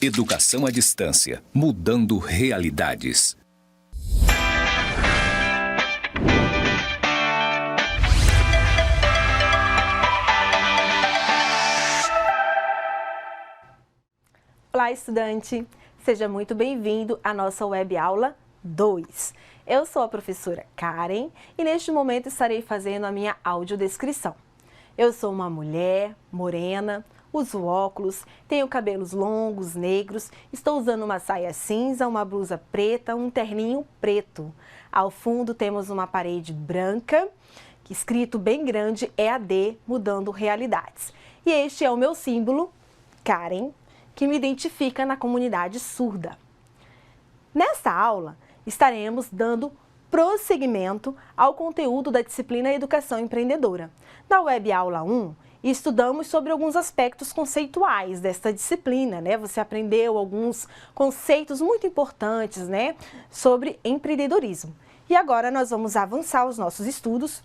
Educação à distância, mudando realidades. Olá, estudante! Seja muito bem-vindo à nossa web aula 2. Eu sou a professora Karen e neste momento estarei fazendo a minha audiodescrição. Eu sou uma mulher morena, uso óculos, tenho cabelos longos, negros, estou usando uma saia cinza, uma blusa preta, um terninho preto. Ao fundo temos uma parede branca, escrito bem grande EAD, mudando realidades. E este é o meu símbolo, Karen, que me identifica na comunidade surda. Nesta aula, estaremos dando prosseguimento ao conteúdo da disciplina Educação Empreendedora. Na web aula 1, estudamos sobre alguns aspectos conceituais desta disciplina, né? Você aprendeu alguns conceitos muito importantes, né, sobre empreendedorismo. E agora nós vamos avançar os nossos estudos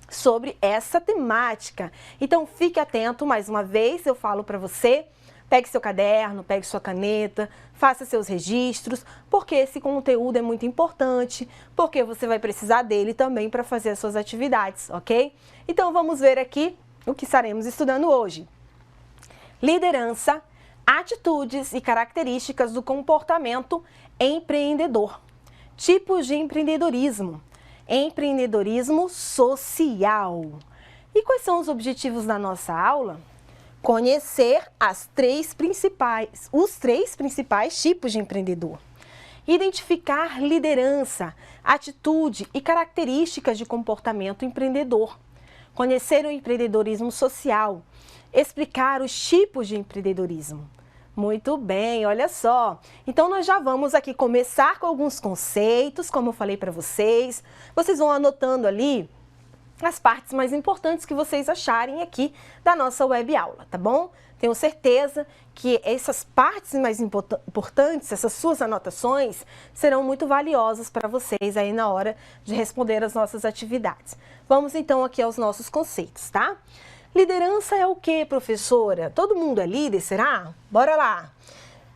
sobre essa temática. Então fique atento, mais uma vez eu falo para você, pegue seu caderno, pegue sua caneta, faça seus registros, porque esse conteúdo é muito importante, porque você vai precisar dele também para fazer as suas atividades, ok? Então vamos ver aqui o que estaremos estudando hoje. Liderança, atitudes e características do comportamento empreendedor. Tipos de empreendedorismo. Empreendedorismo social. E quais são os objetivos da nossa aula? Conhecer os três principais tipos de empreendedor. Identificar liderança, atitude e características de comportamento empreendedor. Conhecer o empreendedorismo social. Explicar os tipos de empreendedorismo. Muito bem, olha só. Então nós já vamos aqui começar com alguns conceitos, como eu falei para vocês. Vocês vão anotando ali as partes mais importantes que vocês acharem aqui da nossa web aula, tá bom? Tenho certeza que essas partes mais importantes, essas suas anotações, serão muito valiosas para vocês aí na hora de responder as nossas atividades. Vamos então aqui aos nossos conceitos, tá? Liderança é o quê, professora? Todo mundo é líder, será? Bora lá!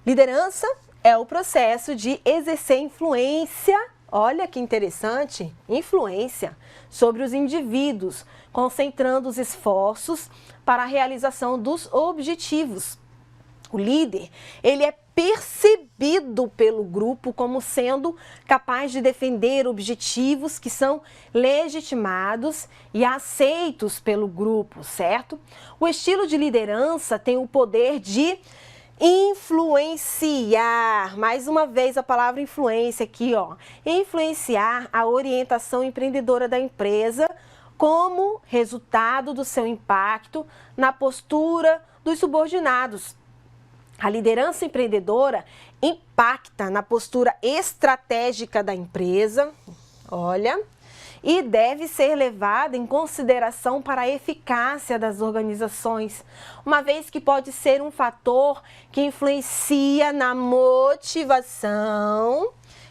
Liderança é o processo de exercer influência. Olha que interessante, influência sobre os indivíduos, concentrando os esforços para a realização dos objetivos. O líder, ele é percebido pelo grupo como sendo capaz de defender objetivos que são legitimados e aceitos pelo grupo, certo? O estilo de liderança tem o poder de influenciar, mais uma vez a palavra influência aqui, ó. Influenciar a orientação empreendedora da empresa como resultado do seu impacto na postura dos subordinados. A liderança empreendedora impacta na postura estratégica da empresa, olha, e deve ser levada em consideração para a eficácia das organizações, uma vez que pode ser um fator que influencia na motivação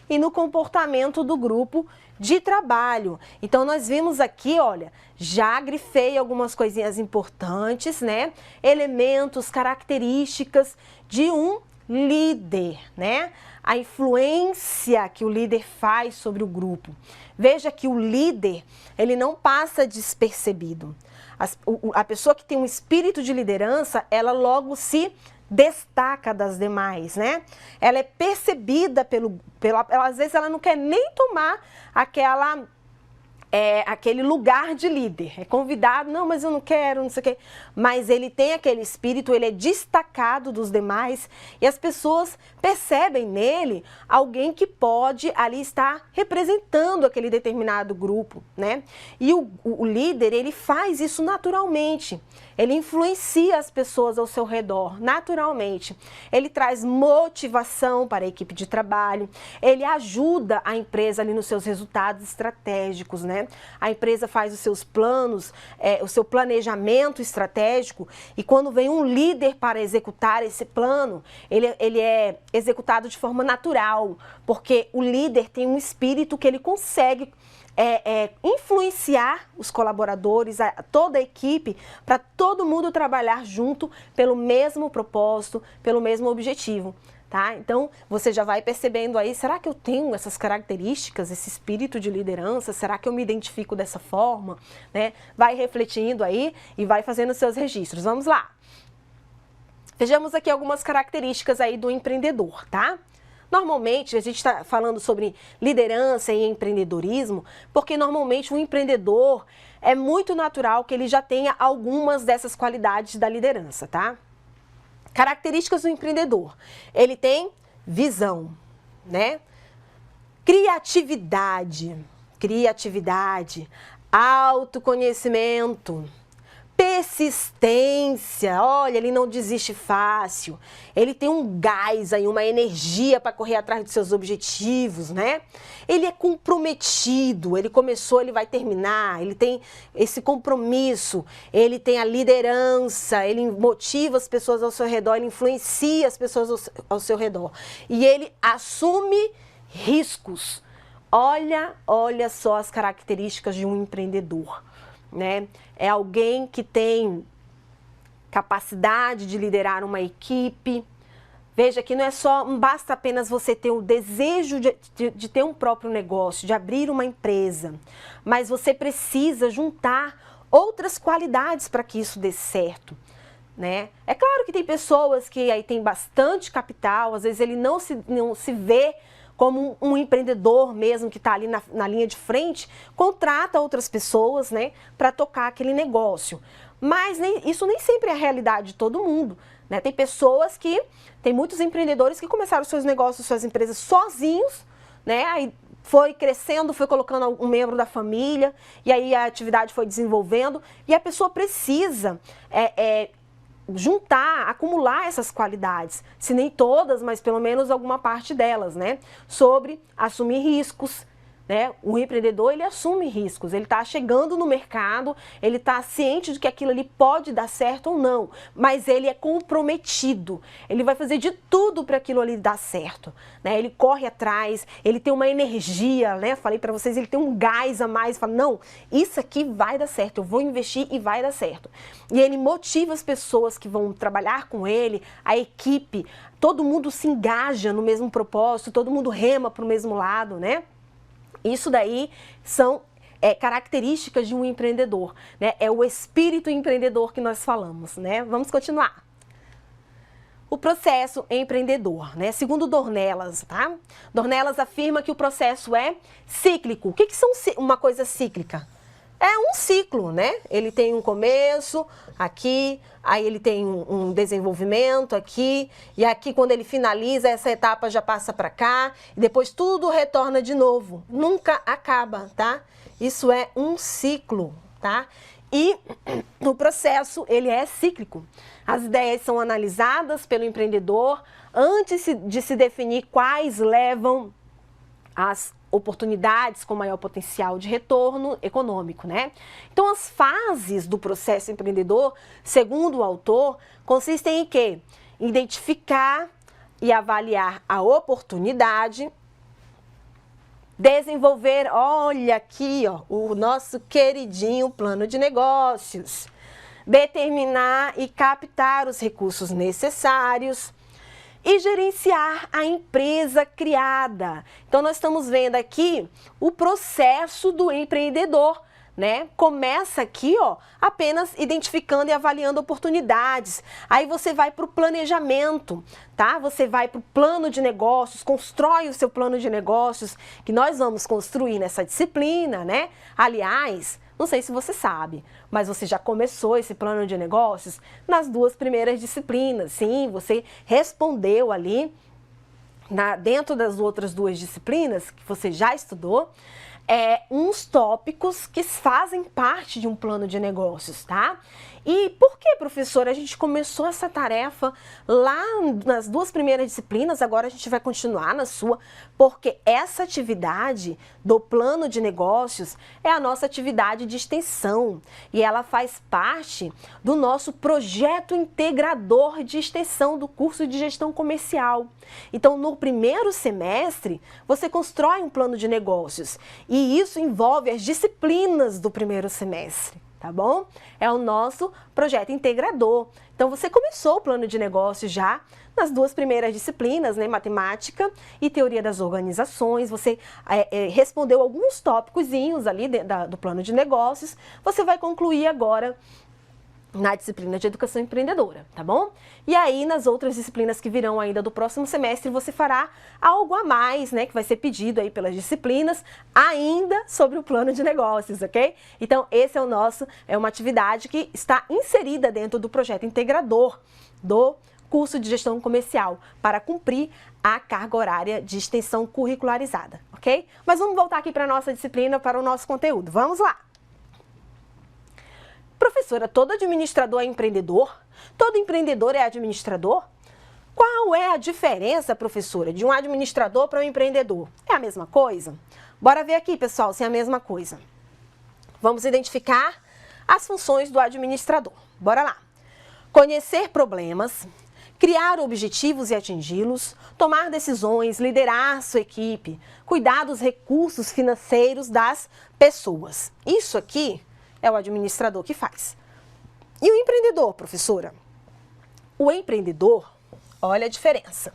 e no comportamento do grupo de trabalho. Então nós vimos aqui, olha, já grifei algumas coisinhas importantes, né? Elementos, características de um líder, né? A influência que o líder faz sobre o grupo. Veja que o líder, ele não passa despercebido. A pessoa que tem um espírito de liderança, ela logo se destaca das demais, né? Ela é percebida às vezes ela não quer nem tomar aquele lugar de líder, é convidado, não, mas eu não quero, não sei o quê, mas ele tem aquele espírito, ele é destacado dos demais e as pessoas percebem nele alguém que pode ali estar representando aquele determinado grupo, né? E o líder, ele faz isso naturalmente, ele influencia as pessoas ao seu redor, naturalmente, ele traz motivação para a equipe de trabalho, ele ajuda a empresa ali nos seus resultados estratégicos, né? A empresa faz os seus planos, o seu planejamento estratégico e quando vem um líder para executar esse plano, ele é executado de forma natural, porque o líder tem um espírito que ele consegue influenciar os colaboradores, toda a equipe, para todo mundo trabalhar junto pelo mesmo propósito, pelo mesmo objetivo. Tá? Então, você já vai percebendo aí, será que eu tenho essas características, esse espírito de liderança? Será que eu me identifico dessa forma? Né? Vai refletindo aí e vai fazendo seus registros. Vamos lá. Vejamos aqui algumas características aí do empreendedor, tá? Normalmente, a gente está falando sobre liderança e empreendedorismo, porque normalmente o empreendedor é muito natural que ele já tenha algumas dessas qualidades da liderança, tá? Características do empreendedor. Ele tem visão, né? Criatividade, autoconhecimento, persistência. Olha, ele não desiste fácil. Ele tem um gás aí, uma energia para correr atrás dos seus objetivos, né? Ele é comprometido, ele começou, ele vai terminar, ele tem esse compromisso, ele tem a liderança, ele motiva as pessoas ao seu redor, ele influencia as pessoas ao seu redor. E ele assume riscos. Olha só as características de um empreendedor, né? É alguém que tem capacidade de liderar uma equipe. Veja que não basta apenas você ter o desejo de ter um próprio negócio, de abrir uma empresa, mas você precisa juntar outras qualidades para que isso dê certo, né? É claro que tem pessoas que aí tem bastante capital, às vezes ele não se vê como um empreendedor mesmo que está ali na linha de frente, contrata outras pessoas, né, para tocar aquele negócio. Mas isso nem sempre é a realidade de todo mundo, né? Tem muitos empreendedores que começaram seus negócios, suas empresas sozinhos, né? Aí foi crescendo, foi colocando um membro da família, e aí a atividade foi desenvolvendo, e a pessoa precisa juntar, acumular essas qualidades, se nem todas, mas pelo menos alguma parte delas, né? Sobre assumir riscos, né? O empreendedor, ele assume riscos, ele está chegando no mercado, ele está ciente de que aquilo ali pode dar certo ou não, mas ele é comprometido, ele vai fazer de tudo para aquilo ali dar certo, né? Ele corre atrás, ele tem uma energia, né? Falei para vocês, ele tem um gás a mais, fala, não, isso aqui vai dar certo, eu vou investir e vai dar certo. E ele motiva as pessoas que vão trabalhar com ele, a equipe, todo mundo se engaja no mesmo propósito, todo mundo rema para o mesmo lado, né? Isso daí são características de um empreendedor, né? É o espírito empreendedor que nós falamos, né? Vamos continuar. O processo empreendedor, né? Segundo Dornelas, tá? Dornelas afirma que o processo é cíclico. O que são uma coisa cíclica? É um ciclo, né? Ele tem um começo aqui, aí ele tem um desenvolvimento aqui, e aqui quando ele finaliza, essa etapa já passa para cá, e depois tudo retorna de novo. Nunca acaba, tá? Isso é um ciclo, tá? E o processo, ele é cíclico. As ideias são analisadas pelo empreendedor antes de se definir quais levam as oportunidades com maior potencial de retorno econômico, né? Então, as fases do processo empreendedor, segundo o autor, consistem em quê? Identificar e avaliar a oportunidade, desenvolver, olha aqui, ó, o nosso queridinho plano de negócios, determinar e captar os recursos necessários, e gerenciar a empresa criada. Então, nós estamos vendo aqui o processo do empreendedor, né? Começa aqui, ó, apenas identificando e avaliando oportunidades. Aí você vai para o planejamento, tá? Você vai para o plano de negócios, constrói o seu plano de negócios, que nós vamos construir nessa disciplina, né? Aliás, não sei se você sabe, mas você já começou esse plano de negócios nas 2 primeiras disciplinas. Sim, você respondeu ali, dentro das outras 2 disciplinas que você já estudou, uns tópicos que fazem parte de um plano de negócios, tá? E por que, professora, a gente começou essa tarefa lá nas 2 primeiras disciplinas, agora a gente vai continuar na sua, porque essa atividade do plano de negócios é a nossa atividade de extensão e ela faz parte do nosso projeto integrador de extensão do curso de gestão comercial. Então, no primeiro semestre, você constrói um plano de negócios e isso envolve as disciplinas do primeiro semestre. Tá bom? É o nosso projeto integrador. Então, você começou o plano de negócios já nas 2 primeiras disciplinas, né? Matemática e teoria das organizações. Você respondeu alguns tópicozinhos ali do plano de negócios. Você vai concluir agora na disciplina de educação empreendedora, tá bom? E aí, nas outras disciplinas que virão ainda do próximo semestre, você fará algo a mais, né? Que vai ser pedido aí pelas disciplinas, ainda sobre o plano de negócios, ok? Então, esse é uma atividade que está inserida dentro do projeto integrador do curso de gestão comercial, para cumprir a carga horária de extensão curricularizada, ok? Mas vamos voltar aqui para a nossa disciplina, para o nosso conteúdo. Vamos lá! Professora, todo administrador é empreendedor? Todo empreendedor é administrador? Qual é a diferença, professora, de um administrador para um empreendedor? É a mesma coisa? Bora ver aqui, pessoal, se é a mesma coisa. Vamos identificar as funções do administrador. Bora lá. Conhecer problemas, criar objetivos e atingi-los, tomar decisões, liderar sua equipe, cuidar dos recursos financeiros das pessoas. Isso aqui é o administrador que faz. E o empreendedor, professora? O empreendedor, olha a diferença.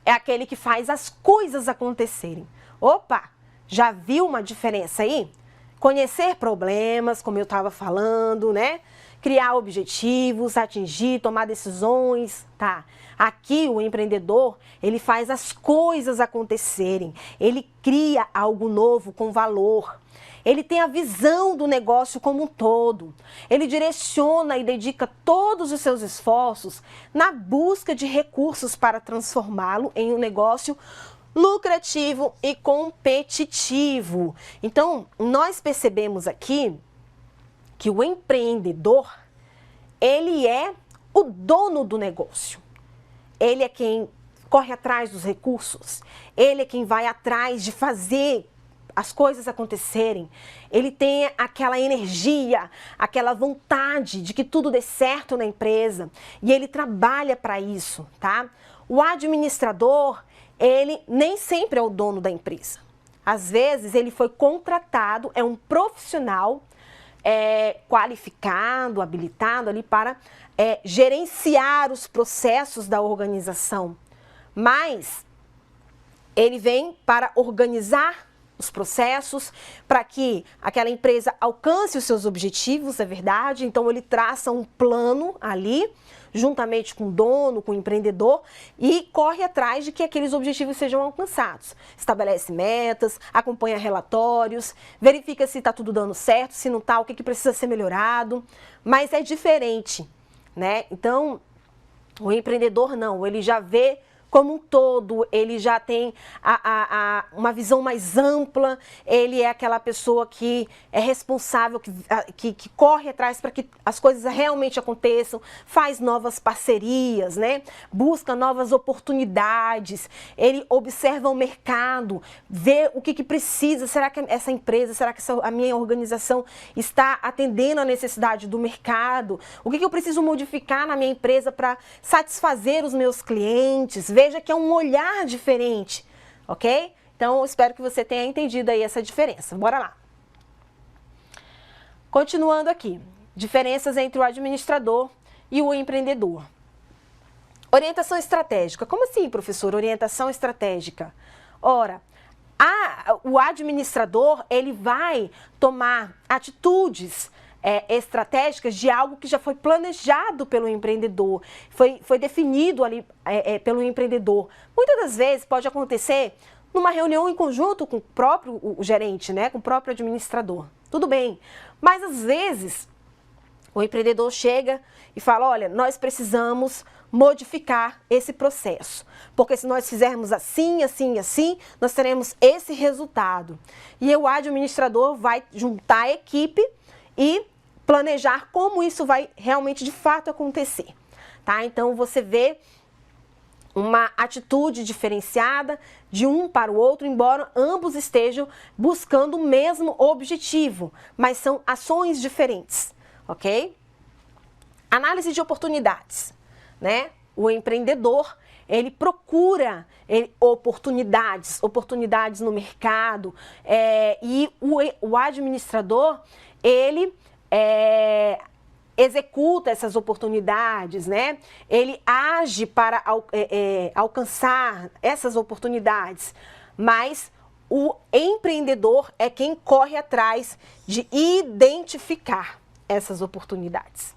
É aquele que faz as coisas acontecerem. Opa, já viu uma diferença aí? Conhecer problemas, como eu estava falando, né? Criar objetivos, atingir, tomar decisões, tá? Aqui o empreendedor, ele faz as coisas acontecerem. Ele cria algo novo com valor. Ele tem a visão do negócio como um todo. Ele direciona e dedica todos os seus esforços na busca de recursos para transformá-lo em um negócio lucrativo e competitivo. Então, nós percebemos aqui que o empreendedor, ele é o dono do negócio. Ele é quem corre atrás dos recursos. Ele é quem vai atrás de fazer as coisas acontecerem. Ele tem aquela energia, aquela vontade de que tudo dê certo na empresa e ele trabalha para isso, tá? O administrador, ele nem sempre é o dono da empresa. Às vezes ele foi contratado, é um profissional qualificado, habilitado ali para gerenciar os processos da organização, mas ele vem para organizar os processos, para que aquela empresa alcance os seus objetivos, é verdade? Então ele traça um plano ali, juntamente com o dono, com o empreendedor, e corre atrás de que aqueles objetivos sejam alcançados. Estabelece metas, acompanha relatórios, verifica se está tudo dando certo, se não está, o que precisa ser melhorado, mas é diferente, né? Então, o empreendedor não, ele já vê como um todo, ele já tem uma visão mais ampla, ele é aquela pessoa que é responsável, que corre atrás para que as coisas realmente aconteçam, faz novas parcerias, né? Busca novas oportunidades, ele observa o mercado, vê o que precisa, será que essa empresa, será que a minha organização está atendendo a necessidade do mercado? O que eu preciso modificar na minha empresa para satisfazer os meus clientes? Veja que é um olhar diferente, ok? Então, eu espero que você tenha entendido aí essa diferença. Bora lá. Continuando aqui, diferenças entre o administrador e o empreendedor. Orientação estratégica. Como assim, professor? Orientação estratégica. Ora, o administrador, ele vai tomar atitudes estratégicas de algo que já foi planejado pelo empreendedor, foi definido ali pelo empreendedor. Muitas das vezes pode acontecer numa reunião em conjunto com o próprio gerente, né, com o próprio administrador. Tudo bem, mas às vezes o empreendedor chega e fala, olha, nós precisamos modificar esse processo, porque se nós fizermos assim, assim, assim, nós teremos esse resultado. E o administrador vai juntar a equipe e planejar como isso vai realmente de fato acontecer, tá? Então você vê uma atitude diferenciada de um para o outro, embora ambos estejam buscando o mesmo objetivo, mas são ações diferentes, ok? Análise de oportunidades, né? O empreendedor, ele procura oportunidades no mercado, e o administrador, ele executa essas oportunidades, né? Ele age para alcançar essas oportunidades, mas o empreendedor é quem corre atrás de identificar essas oportunidades.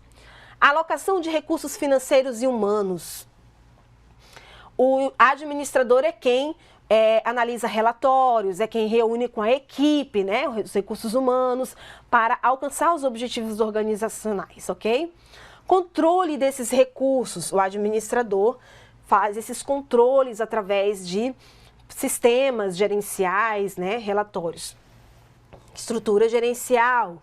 Alocação de recursos financeiros e humanos. O administrador é quem analisa relatórios, é quem reúne com a equipe, né, os recursos humanos, para alcançar os objetivos organizacionais, ok? Controle desses recursos. O administrador faz esses controles através de sistemas gerenciais, né, relatórios. Estrutura gerencial.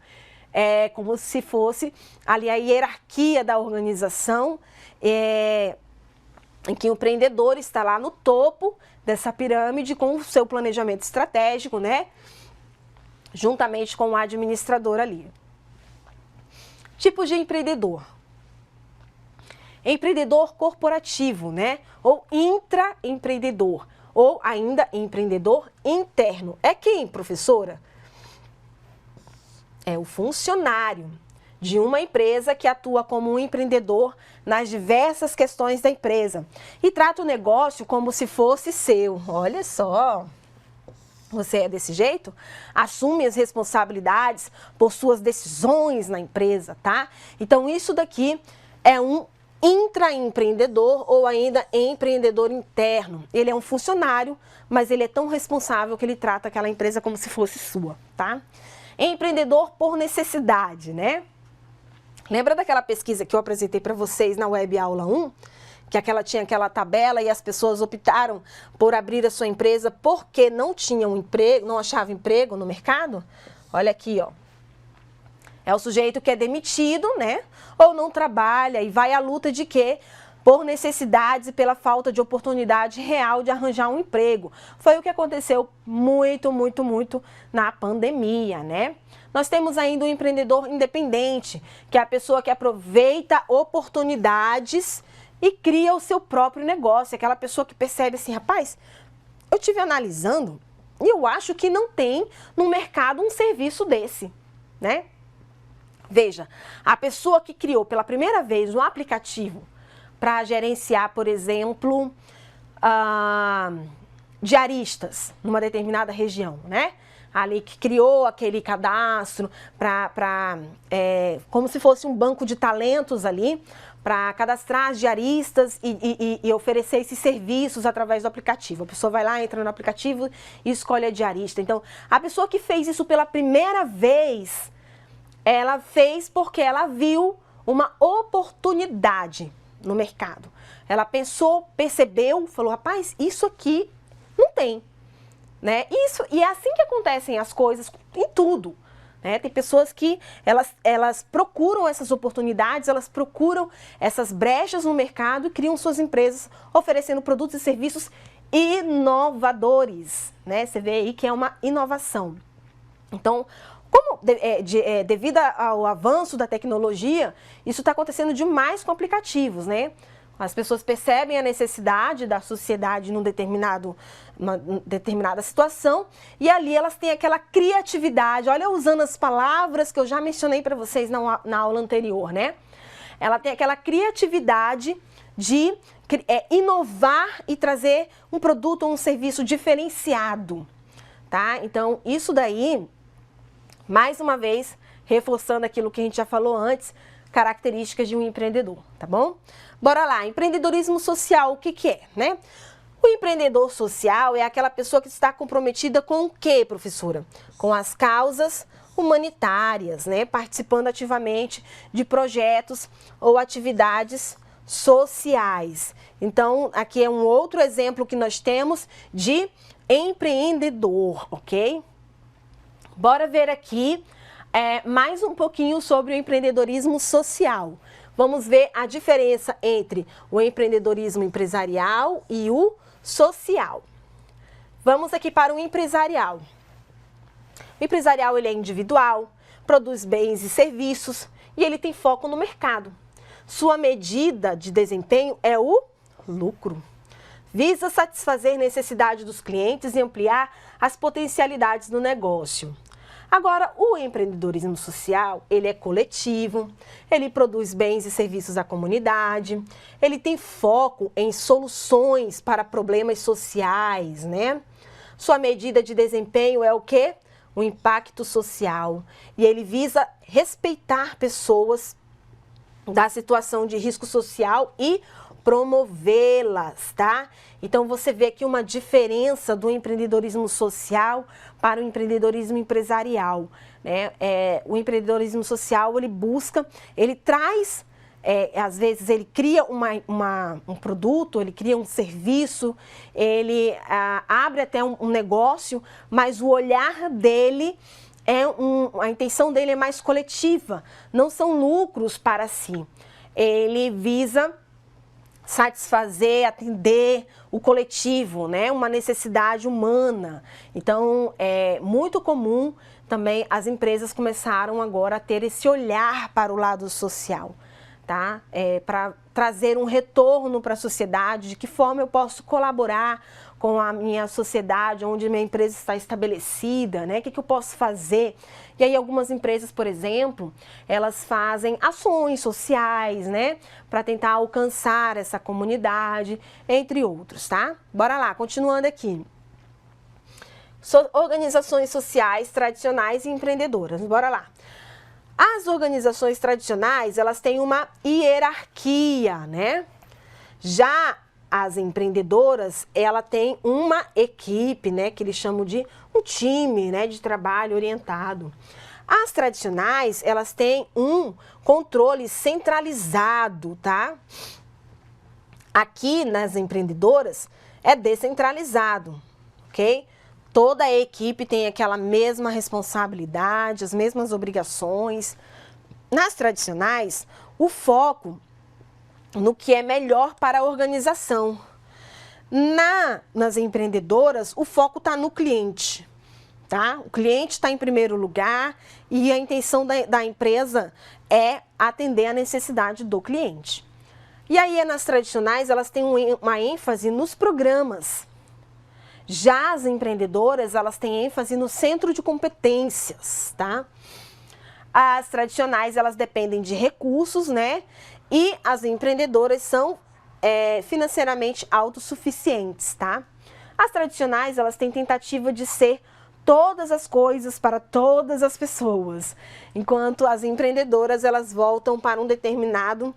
É como se fosse ali a hierarquia da organização, em que o empreendedor está lá no topo dessa pirâmide com o seu planejamento estratégico, né? Juntamente com o administrador ali. Tipos de empreendedor. Empreendedor corporativo, né? Ou intraempreendedor, ou ainda empreendedor interno. É quem, professora? É o funcionário de uma empresa que atua como um empreendedor nas diversas questões da empresa e trata o negócio como se fosse seu. Olha só, você é desse jeito? Assume as responsabilidades por suas decisões na empresa, tá? Então isso daqui é um intraempreendedor ou ainda empreendedor interno. Ele é um funcionário, mas ele é tão responsável que ele trata aquela empresa como se fosse sua, tá? Empreendedor por necessidade, né? Lembra daquela pesquisa que eu apresentei para vocês na Web Aula 1? Que tinha aquela tabela e as pessoas optaram por abrir a sua empresa porque não tinham emprego, não achavam emprego no mercado? Olha aqui, ó. É o sujeito que é demitido, né? Ou não trabalha e vai à luta de quê? Por necessidades e pela falta de oportunidade real de arranjar um emprego. Foi o que aconteceu muito na pandemia, né? Nós temos ainda o empreendedor independente, que é a pessoa que aproveita oportunidades e cria o seu próprio negócio. Aquela pessoa que percebe assim, rapaz, eu estive analisando e eu acho que não tem no mercado um serviço desse, né? Veja, a pessoa que criou pela primeira vez um aplicativo para gerenciar, por exemplo, diaristas numa determinada região, né? Ali que criou aquele cadastro como se fosse um banco de talentos ali, para cadastrar as diaristas e oferecer esses serviços através do aplicativo. A pessoa vai lá, entra no aplicativo e escolhe a diarista. Então, a pessoa que fez isso pela primeira vez, ela fez porque ela viu uma oportunidade no mercado. Ela pensou, percebeu, falou, rapaz, isso aqui não tem, né? E é assim que acontecem as coisas em tudo, né? Tem pessoas que elas procuram essas oportunidades, elas procuram essas brechas no mercado e criam suas empresas oferecendo produtos e serviços inovadores, né? Você vê aí que é uma inovação. Então, devido ao avanço da tecnologia, isso está acontecendo demais com aplicativos, né? As pessoas percebem a necessidade da sociedade numa determinada situação e ali elas têm aquela criatividade. Olha, usando as palavras que eu já mencionei para vocês na aula anterior, né? Ela tem aquela criatividade de inovar e trazer um produto ou um serviço diferenciado, tá? Então, isso daí, mais uma vez, reforçando aquilo que a gente já falou antes, características de um empreendedor, tá bom? Bora lá, empreendedorismo social, o que é, né? O empreendedor social é aquela pessoa que está comprometida com o quê, professora? Com as causas humanitárias, né? Participando ativamente de projetos ou atividades sociais. Então, aqui é um outro exemplo que nós temos de empreendedor, ok? Bora ver aqui mais um pouquinho sobre o empreendedorismo social. Vamos ver a diferença entre o empreendedorismo empresarial e o social. Vamos aqui para o empresarial. O empresarial ele é individual, produz bens e serviços e ele tem foco no mercado. Sua medida de desempenho é o lucro. Visa satisfazer necessidades dos clientes e ampliar as potencialidades do negócio. Agora, o empreendedorismo social, ele é coletivo, ele produz bens e serviços à comunidade, ele tem foco em soluções para problemas sociais, né? Sua medida de desempenho é o quê? O impacto social. E ele visa respeitar pessoas da situação de risco social e promovê-las, tá? Então você vê aqui uma diferença do empreendedorismo social para o empreendedorismo empresarial, né? O empreendedorismo social ele traz, às vezes ele cria um produto, ele cria um serviço, ele abre até um negócio, mas o olhar dele a intenção dele é mais coletiva, não são lucros para si. Ele visa satisfazer, atender o coletivo, né? Uma necessidade humana. Então, é muito comum também as empresas começaram agora a ter esse olhar para o lado social, tá? Para trazer um retorno para a sociedade, de que forma eu posso colaborar com a minha sociedade, onde minha empresa está estabelecida, né? O que eu posso fazer? E aí algumas empresas, por exemplo, elas fazem ações sociais, né? Para tentar alcançar essa comunidade, entre outros, tá? Bora lá, continuando aqui. Organizações sociais tradicionais e empreendedoras, bora lá. As organizações tradicionais, elas têm uma hierarquia, né? Já as empreendedoras, ela tem uma equipe, né, que eles chamam de um time, né, de trabalho orientado. As tradicionais, elas têm um controle centralizado, tá? Aqui nas empreendedoras é descentralizado, ok? Toda a equipe tem aquela mesma responsabilidade, as mesmas obrigações. Nas tradicionais, o foco no que é melhor para a organização. Nas empreendedoras, o foco está no cliente, tá? O cliente está em primeiro lugar e a intenção da empresa é atender a necessidade do cliente. E aí, nas tradicionais, elas têm uma ênfase nos programas. Já as empreendedoras, elas têm ênfase no centro de competências, tá? As tradicionais, elas dependem de recursos, né? E as empreendedoras são financeiramente autossuficientes, tá? As tradicionais, elas têm tentativa de ser todas as coisas para todas as pessoas, enquanto as empreendedoras, elas voltam para um determinado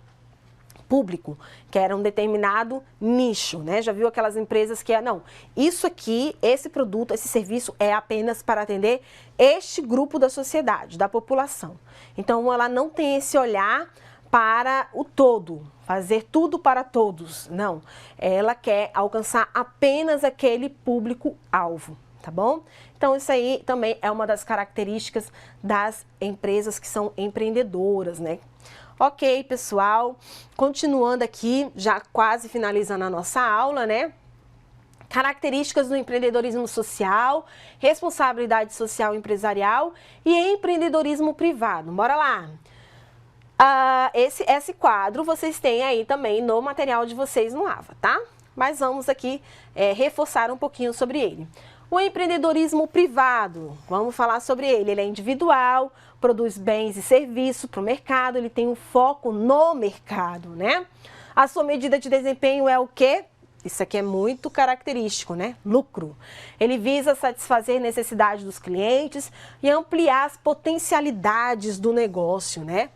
público, que era um determinado nicho, né? Já viu aquelas empresas que não, isso aqui, esse produto, esse serviço é apenas para atender este grupo da sociedade, da população. Então, ela não tem esse olhar para o todo, fazer tudo para todos, não. Ela quer alcançar apenas aquele público-alvo, tá bom? Então, isso aí também é uma das características das empresas que são empreendedoras, né? Ok, pessoal, continuando aqui, já quase finalizando a nossa aula, né? Características do empreendedorismo social, responsabilidade social empresarial e empreendedorismo privado. Bora lá! Esse quadro vocês têm aí também no material de vocês no AVA, tá? Mas vamos aqui reforçar um pouquinho sobre ele. O empreendedorismo privado, vamos falar sobre ele. Ele é individual, produz bens e serviços para o mercado, ele tem um foco no mercado, né? A sua medida de desempenho é o quê? Isso aqui é muito característico, né? Lucro. Ele visa satisfazer necessidades dos clientes e ampliar as potencialidades do negócio, né?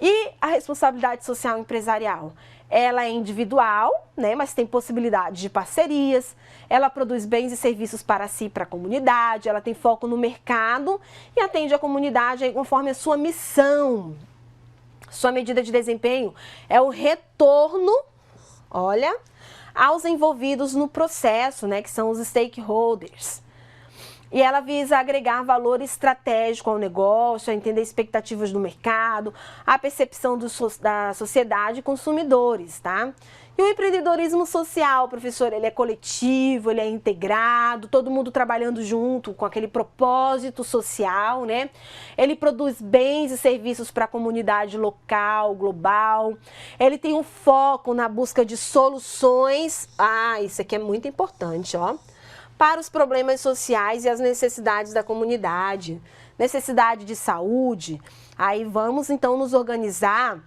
E a responsabilidade social empresarial? Ela é individual, né, mas tem possibilidade de parcerias, ela produz bens e serviços para si e para a comunidade, ela tem foco no mercado e atende a comunidade aí conforme a sua missão. Sua medida de desempenho é o retorno, olha, aos envolvidos no processo, né, que são os stakeholders. E ela visa agregar valor estratégico ao negócio, a entender expectativas do mercado, a percepção da sociedade e consumidores, tá? E o empreendedorismo social, professor, ele é coletivo, ele é integrado, todo mundo trabalhando junto com aquele propósito social, né? Ele produz bens e serviços para a comunidade local, global. Ele tem um foco na busca de soluções. Ah, isso aqui é muito importante, ó. Para os problemas sociais e as necessidades da comunidade. Necessidade de saúde. Aí vamos então nos organizar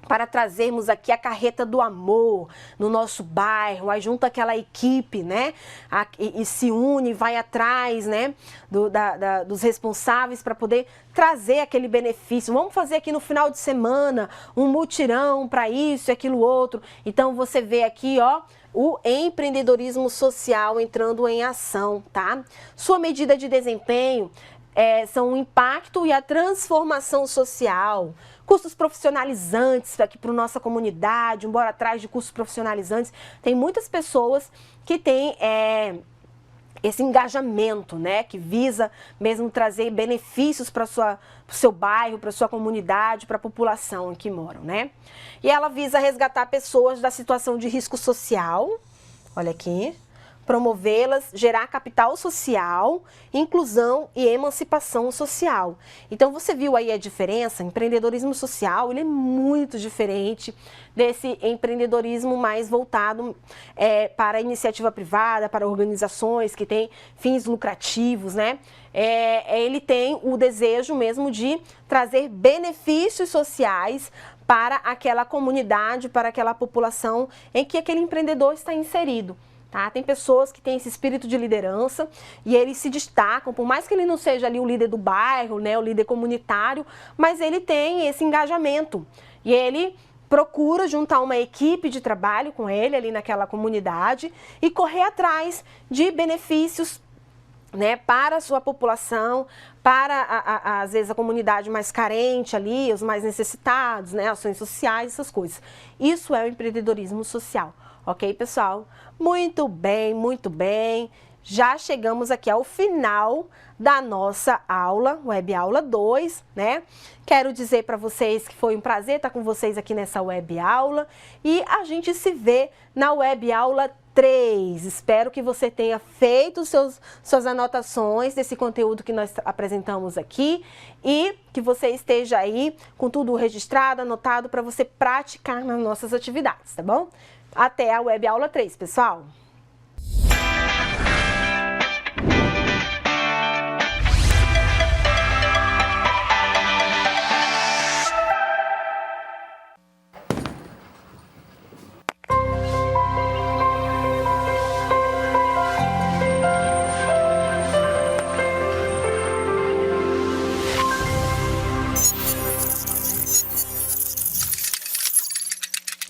para trazermos aqui a carreta do amor no nosso bairro, aí junta aquela equipe, né, e se une, vai atrás, né, dos responsáveis para poder trazer aquele benefício. Vamos fazer aqui no final de semana um mutirão para isso e aquilo outro. Então você vê aqui, ó, o empreendedorismo social entrando em ação, tá? Sua medida de desempenho são o impacto e a transformação social, cursos profissionalizantes aqui para a nossa comunidade, bora atrás de cursos profissionalizantes. Tem muitas pessoas que têm esse engajamento, né, que visa mesmo trazer benefícios para o seu bairro, para a sua comunidade, para a população em que moram, né? E ela visa resgatar pessoas da situação de risco social, olha aqui, promovê-las, gerar capital social, inclusão e emancipação social. Então você viu aí a diferença? Empreendedorismo social, ele é muito diferente desse empreendedorismo mais voltado para a iniciativa privada, para organizações que têm fins lucrativos, né? Ele tem o desejo mesmo de trazer benefícios sociais para aquela comunidade, para aquela população em que aquele empreendedor está inserido. Tá? Tem pessoas que têm esse espírito de liderança e eles se destacam, por mais que ele não seja ali o líder do bairro, né, o líder comunitário, mas ele tem esse engajamento e ele procura juntar uma equipe de trabalho com ele ali naquela comunidade e correr atrás de benefícios, né, para a sua população, para às vezes a comunidade mais carente ali, os mais necessitados, né, ações sociais, essas coisas. Isso é o empreendedorismo social. Ok, pessoal? Muito bem, muito bem. Já chegamos aqui ao final da nossa aula, Web Aula 2, né? Quero dizer para vocês que foi um prazer estar com vocês aqui nessa Web Aula e a gente se vê na Web Aula 3. Espero que você tenha feito suas anotações desse conteúdo que nós apresentamos aqui e que você esteja aí com tudo registrado, anotado para você praticar nas nossas atividades, tá bom? Até a Web Aula 3, pessoal!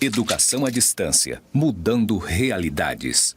Educação à distância, mudando realidades.